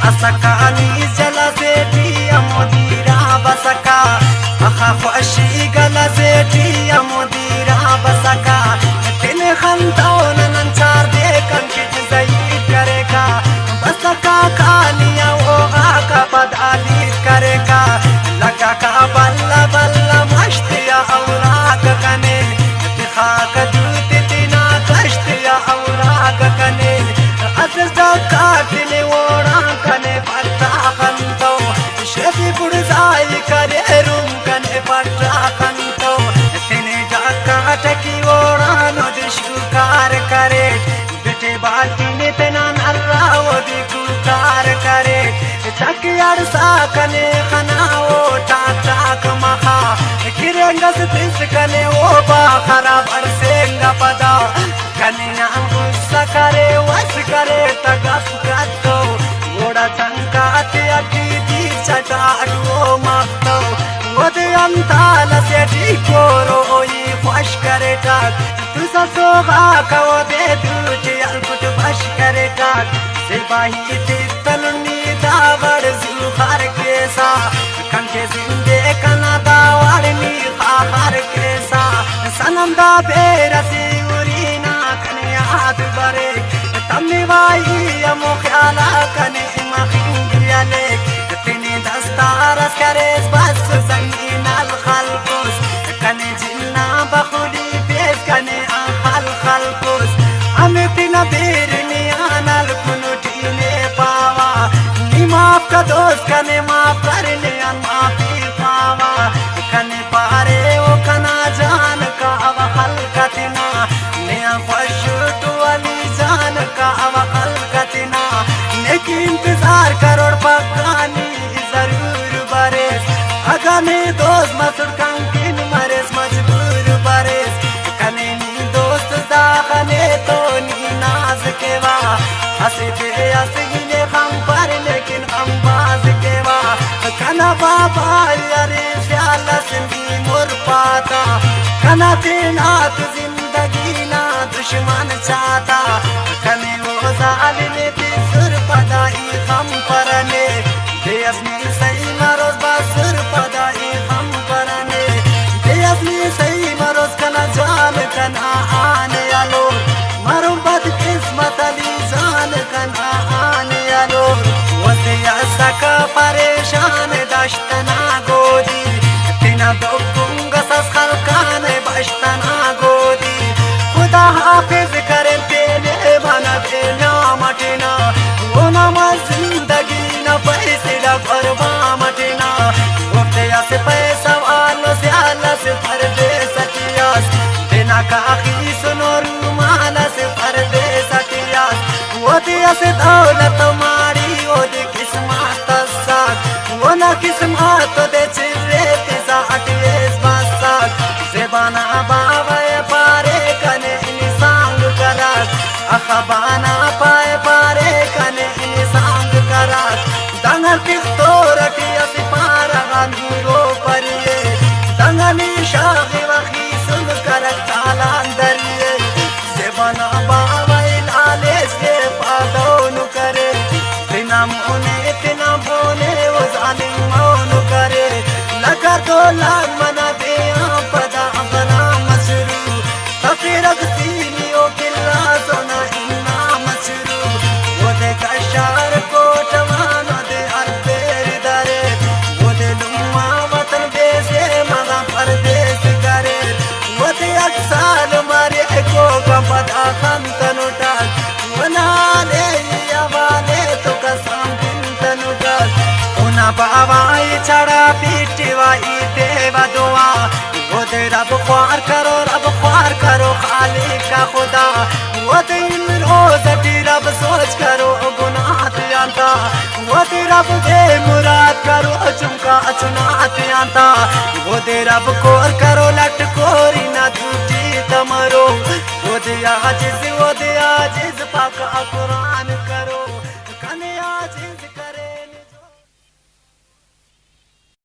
असकानी जला से टिया मुदीरा बसका अखा खुशी गला से टिया मुदीरा बसका दिन खंताओ नंचार दे कंकित जई करेगा बसका कानिया होगा का बदाली करेगा लगा का बल्ला बल्ला मश्तिया औराग कने दिखाक दूत तिना कश्तिया औराग कने अज़ज़ा काटने ओड़ा कने पट्टा खंतो शेफी बुड़जाई करे रूम कने पट्टा खंतो तिने जाका टकी ओड़ा नो दिशुकार करे बेटे बाटी ने तना नर्रा वो दिकुकार करे चकियार सा कने खनाओ टाक टाक मखा किरंगस तिस कने ओ बाखरा बरसेंगा पदा कनिया गुस्सा करे वस करे तगप कतो घोड़ा टंकाते अकीदी चटाड़ो मातो वदे अंताल से ढीकोरो ये खुश करे टाक तुसा सोगा कवो दे दूचे अलकुट बश करे टाक सिपाही तितलनी दावर जुखार केसा कंके जिंदे कना दावरनी खार केसा सनम दा बेरसी उरीना कने याद बरे तमने वाई अमो ख्याला कने मखिंगियाले तिने दस्तारस करे बस जमीन अल खलकोस कने जिन्ना बखुली बेस कने अल खलकोस हमें तिना बेरनी आनल कुनुटी ने पावा नी माफ का दोस्त कने माफ करने अन माफी पावा कने पारे ओ कना जान का अवखल कतना ने फशुट वाली जान का अवखल कतना लेकिन इंतजार करोड़ पकानी जरूर बरेस अगने दोस्त मसुर कंकिन मरेस मजबूर बरेस कने नी दोस्त दाखने तो नी नाज के वा हंसे थे हंसने हम पर लेकिन हम बाज के वा कना बाबा यारे स्याला सिंधी मोर पाता कना तेना तु जिंदगी ना दुश्मन चाहता कने वो जालिम ती सुर पदाई हम परने बेअसली सही मरोज बासुर पदाई हम परने बेअसली सही मरोज कना जान कना आने आलो मरो बद किस्मत अली जान कना आने आलो वसिया सका परेशान दश्तना गोदी तिना दुकुंगा सस खलकाने बश्तना गोदी खुदा हाफिज करे तेने बना देना मटना वो नामा जिंदगी न पैसे डबरवा मटना वक्तिया से पैसा वालों से आला से भर दे सटियास बिना काकी सुनो रूमाला से भर दे सटियास वो दिया से दौलत मारी वो दी किस्मत साथ वो ना किस्मत दे चिरे पिसा अटिएस बासात जेबाना बावे पारे कने इंसान करात अखबाना पाए पारे कने इंसान करात दंगल किस्तो रटिया सिपारा गांधीरो परिए दंगनी शाही वखी सुन कर ताला अंदरिए जेबाना बावे लाले से पादोनु करे तिना मोने वो जालिम मौनु करे लगा दो लाख मना दे पदा बना मसरू तफिरक सीनियो किल्ला सोना इन्ना मसरू वो दे कशार कोट मानो दे अरबेर दरे वो दे लुम्मा वतन बेसे मगा परदेस करे वो दे अक्साल मारे को कपदा खंतनु टाक वो नाले यावाले तो कसम तनु टाक उना बावाई छड़ा पीटवाई देवा दुआ वो दे रब ख्वार करो खाली का खुदा वो दे इन रोज रब सोच करो गुनाह आता वो दे रब दे मुराद करो चुमका चुनात आता वो दे रब कोर करो लट कोरी ना टूटी तमरो वो दे आजिज पाक कुरान करो।